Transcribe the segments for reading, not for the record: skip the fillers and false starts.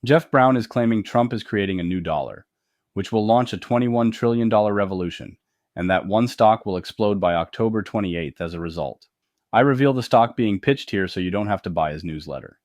Jeff Brown is claiming Trump is creating a new dollar, which will launch a $21 trillion revolution, and that one stock will explode by October 28th as a result. I reveal the stock being pitched here so you don't have to buy his newsletter.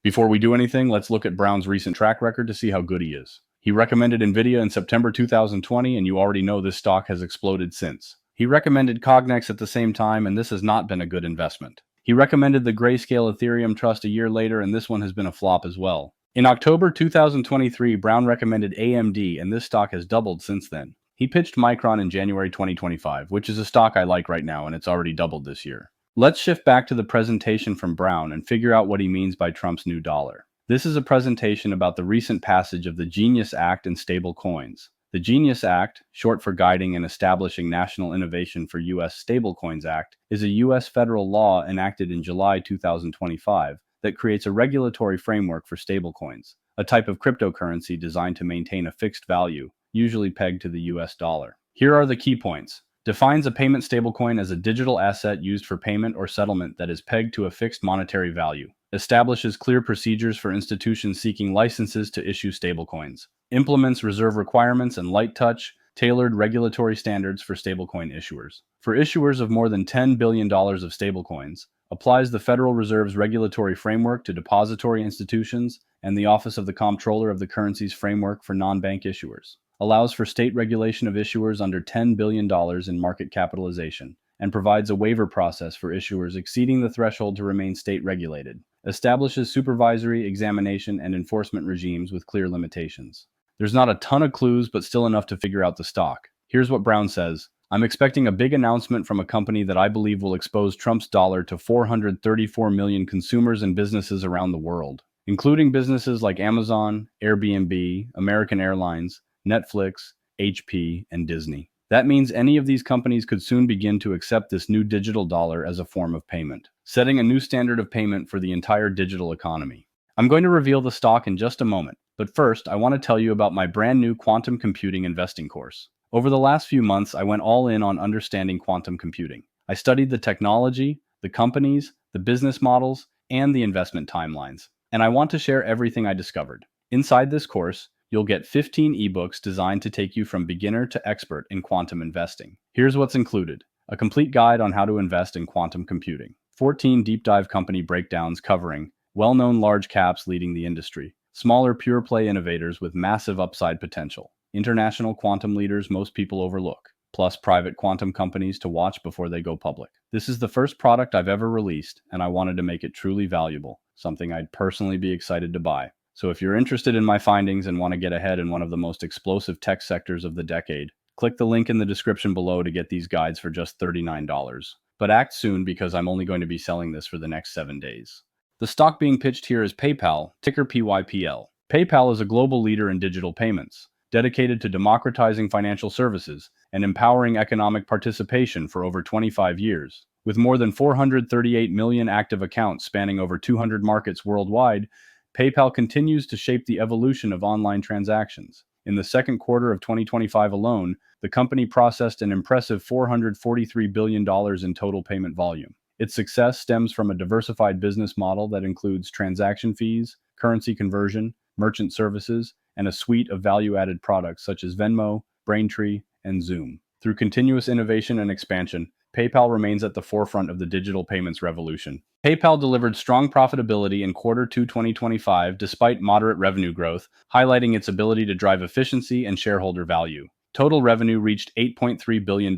Before we do anything, let's look at Brown's recent track record to see how good he is. He recommended Nvidia in September 2020, and you already know this stock has exploded since. He recommended Cognex at the same time, and this has not been a good investment. He recommended the Grayscale Ethereum Trust a year later, and this one has been a flop as well. In October 2023, Brown recommended AMD, and this stock has doubled since then. He pitched Micron in January 2025, which is a stock I like right now, and it's already doubled this year. Let's shift back to the presentation from Brown and figure out what he means by Trump's new dollar. This is a presentation about the recent passage of the Genius Act and stablecoins. The Genius Act, short for Guiding and Establishing National Innovation for U.S. Stablecoins Act, is a U.S. federal law enacted in July 2025 that creates a regulatory framework for stablecoins, a type of cryptocurrency designed to maintain a fixed value, usually pegged to the U.S. dollar. Here are the key points. Defines a payment stablecoin as a digital asset used for payment or settlement that is pegged to a fixed monetary value. Establishes clear procedures for institutions seeking licenses to issue stablecoins. Implements reserve requirements and light touch, tailored regulatory standards for stablecoin issuers. For issuers of more than $10 billion of stablecoins, applies the Federal Reserve's regulatory framework to depository institutions and the Office of the Comptroller of the Currency's framework for non-bank issuers. Allows for state regulation of issuers under $10 billion in market capitalization, and provides a waiver process for issuers exceeding the threshold to remain state regulated. Establishes supervisory, examination, and enforcement regimes with clear limitations. There's not a ton of clues, but still enough to figure out the stock. Here's what Brown says. I'm expecting a big announcement from a company that I believe will expose Trump's dollar to 434 million consumers and businesses around the world, including businesses like Amazon, Airbnb, American Airlines, Netflix, HP, and Disney. That means any of these companies could soon begin to accept this new digital dollar as a form of payment, setting a new standard of payment for the entire digital economy. I'm going to reveal the stock in just a moment, but first I want to tell you about my brand new quantum computing investing course. Over the last few months, I went all in on understanding quantum computing. I studied the technology, the companies, the business models, and the investment timelines, and I want to share everything I discovered. Inside this course, you'll get 15 ebooks designed to take you from beginner to expert in quantum investing. Here's what's included. A complete guide on how to invest in quantum computing. 14 deep dive company breakdowns covering well-known large caps leading the industry, smaller pure play innovators with massive upside potential, international quantum leaders most people overlook, plus private quantum companies to watch before they go public. This is the first product I've ever released, and I wanted to make it truly valuable, something I'd personally be excited to buy. So if you're interested in my findings and want to get ahead in one of the most explosive tech sectors of the decade, click the link in the description below to get these guides for just $39. But act soon because I'm only going to be selling this for the next 7 days. The stock being pitched here is PayPal, ticker PYPL. PayPal is a global leader in digital payments, dedicated to democratizing financial services and empowering economic participation for over 25 years. With more than 438 million active accounts spanning over 200 markets worldwide, PayPal continues to shape the evolution of online transactions. In the second quarter of 2025 alone, the company processed an impressive $443 billion in total payment volume. Its success stems from a diversified business model that includes transaction fees, currency conversion, merchant services, and a suite of value-added products such as Venmo, Braintree, and Zoom. Through continuous innovation and expansion, PayPal remains at the forefront of the digital payments revolution. PayPal delivered strong profitability in Q2 2025 despite moderate revenue growth, highlighting its ability to drive efficiency and shareholder value. Total revenue reached $8.3 billion,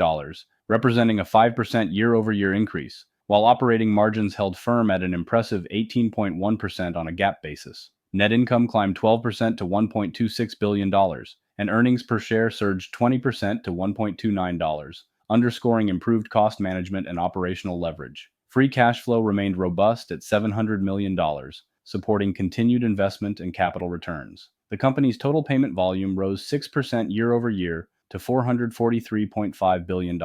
representing a 5% year-over-year increase, while operating margins held firm at an impressive 18.1% on a GAAP basis. Net income climbed 12% to $1.26 billion, and earnings per share surged 20% to $1.29, underscoring improved cost management and operational leverage. Free cash flow remained robust at $700 million, supporting continued investment and capital returns. The company's total payment volume rose 6% year-over-year to $443.5 billion,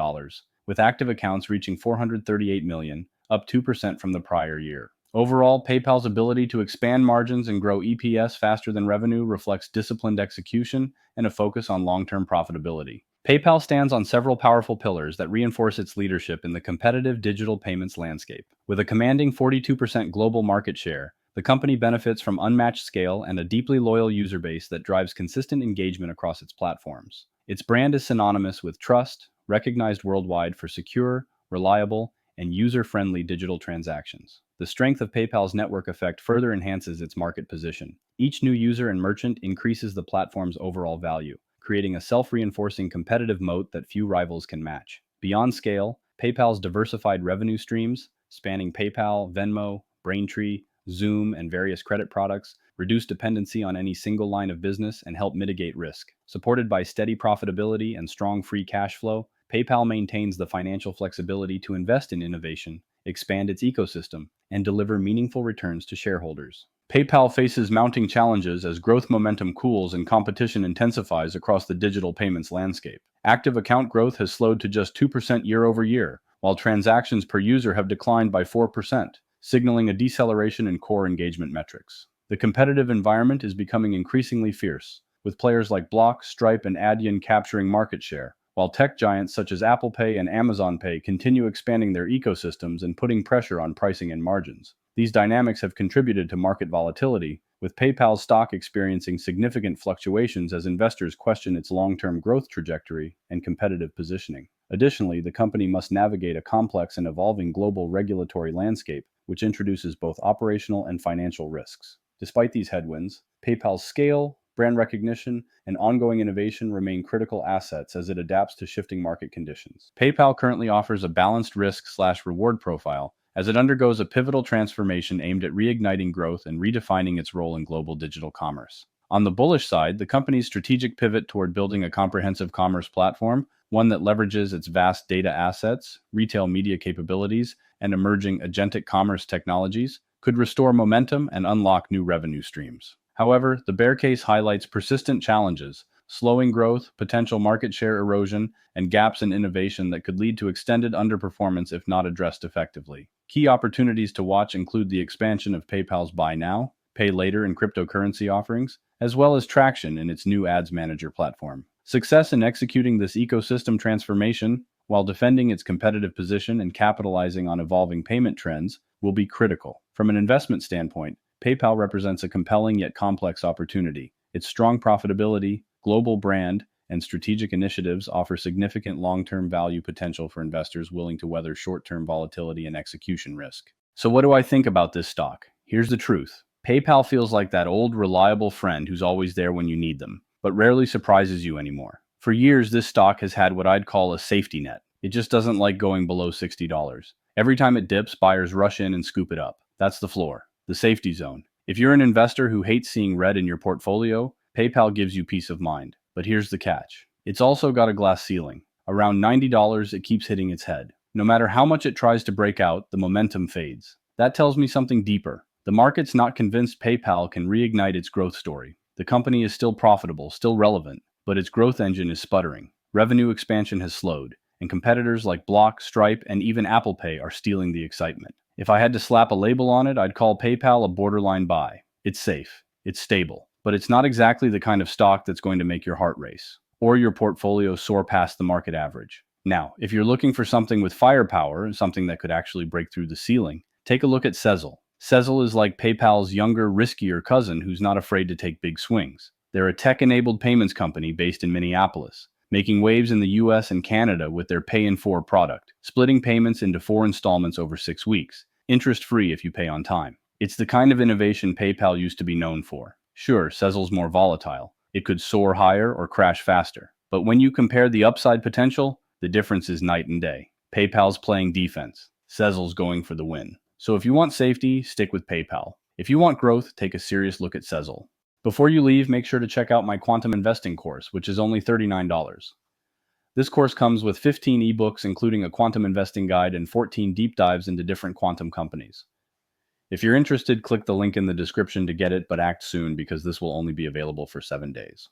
with active accounts reaching 438 million, up 2% from the prior year. Overall, PayPal's ability to expand margins and grow EPS faster than revenue reflects disciplined execution and a focus on long-term profitability. PayPal stands on several powerful pillars that reinforce its leadership in the competitive digital payments landscape. With a commanding 42% global market share, the company benefits from unmatched scale and a deeply loyal user base that drives consistent engagement across its platforms. Its brand is synonymous with trust, recognized worldwide for secure, reliable, and user-friendly digital transactions. The strength of PayPal's network effect further enhances its market position. Each new user and merchant increases the platform's overall value, creating a self-reinforcing competitive moat that few rivals can match. Beyond scale, PayPal's diversified revenue streams, spanning PayPal, Venmo, Braintree, Zoom, and various credit products, reduce dependency on any single line of business and help mitigate risk. Supported by steady profitability and strong free cash flow, PayPal maintains the financial flexibility to invest in innovation, expand its ecosystem, and deliver meaningful returns to shareholders. PayPal faces mounting challenges as growth momentum cools and competition intensifies across the digital payments landscape. Active account growth has slowed to just 2% year over year, while transactions per user have declined by 4%, signaling a deceleration in core engagement metrics. The competitive environment is becoming increasingly fierce, with players like Block, Stripe, and Adyen capturing market share, while tech giants such as Apple Pay and Amazon Pay continue expanding their ecosystems and putting pressure on pricing and margins. These dynamics have contributed to market volatility, with PayPal's stock experiencing significant fluctuations as investors question its long-term growth trajectory and competitive positioning. Additionally, the company must navigate a complex and evolving global regulatory landscape, which introduces both operational and financial risks. Despite these headwinds, PayPal's scale, brand recognition, and ongoing innovation remain critical assets as it adapts to shifting market conditions. PayPal currently offers a balanced risk/reward profile as it undergoes a pivotal transformation aimed at reigniting growth and redefining its role in global digital commerce. On the bullish side, the company's strategic pivot toward building a comprehensive commerce platform, one that leverages its vast data assets, retail media capabilities, and emerging agentic commerce technologies, could restore momentum and unlock new revenue streams. However, the bear case highlights persistent challenges, slowing growth, potential market share erosion, and gaps in innovation that could lead to extended underperformance if not addressed effectively. Key opportunities to watch include the expansion of PayPal's Buy Now, Pay Later and cryptocurrency offerings, as well as traction in its new Ads Manager platform. Success in executing this ecosystem transformation, while defending its competitive position and capitalizing on evolving payment trends, will be critical. From an investment standpoint, PayPal represents a compelling yet complex opportunity. Its strong profitability, global brand, and strategic initiatives offer significant long-term value potential for investors willing to weather short-term volatility and execution risk. So what do I think about this stock? Here's the truth. PayPal feels like that old, reliable friend who's always there when you need them, but rarely surprises you anymore. For years, this stock has had what I'd call a safety net. It just doesn't like going below $60. Every time it dips, buyers rush in and scoop it up. That's the floor, the safety zone. If you're an investor who hates seeing red in your portfolio, PayPal gives you peace of mind. But here's the catch. It's also got a glass ceiling. Around $90, it keeps hitting its head. No matter how much it tries to break out, the momentum fades. That tells me something deeper. The market's not convinced PayPal can reignite its growth story. The company is still profitable, still relevant, but its growth engine is sputtering. Revenue expansion has slowed, and competitors like Block, Stripe, and even Apple Pay are stealing the excitement. If I had to slap a label on it, I'd call PayPal a borderline buy. It's safe, it's stable, but it's not exactly the kind of stock that's going to make your heart race, or your portfolio soar past the market average. Now, if you're looking for something with firepower, something that could actually break through the ceiling, take a look at Sezzle. Sezzle is like PayPal's younger, riskier cousin who's not afraid to take big swings. They're a tech-enabled payments company based in Minneapolis, making waves in the US and Canada with their Pay in 4 product, splitting payments into 4 installments over 6 weeks, interest-free if you pay on time. It's the kind of innovation PayPal used to be known for. Sure, Sezzle's more volatile. It could soar higher or crash faster. But when you compare the upside potential, the difference is night and day. PayPal's playing defense. Sezzle's going for the win. So if you want safety, stick with PayPal. If you want growth, take a serious look at Sezzle. Before you leave, make sure to check out my quantum investing course, which is only $39. This course comes with 15 ebooks, including a quantum investing guide and 14 deep dives into different quantum companies. If you're interested, click the link in the description to get it, but act soon because this will only be available for 7 days.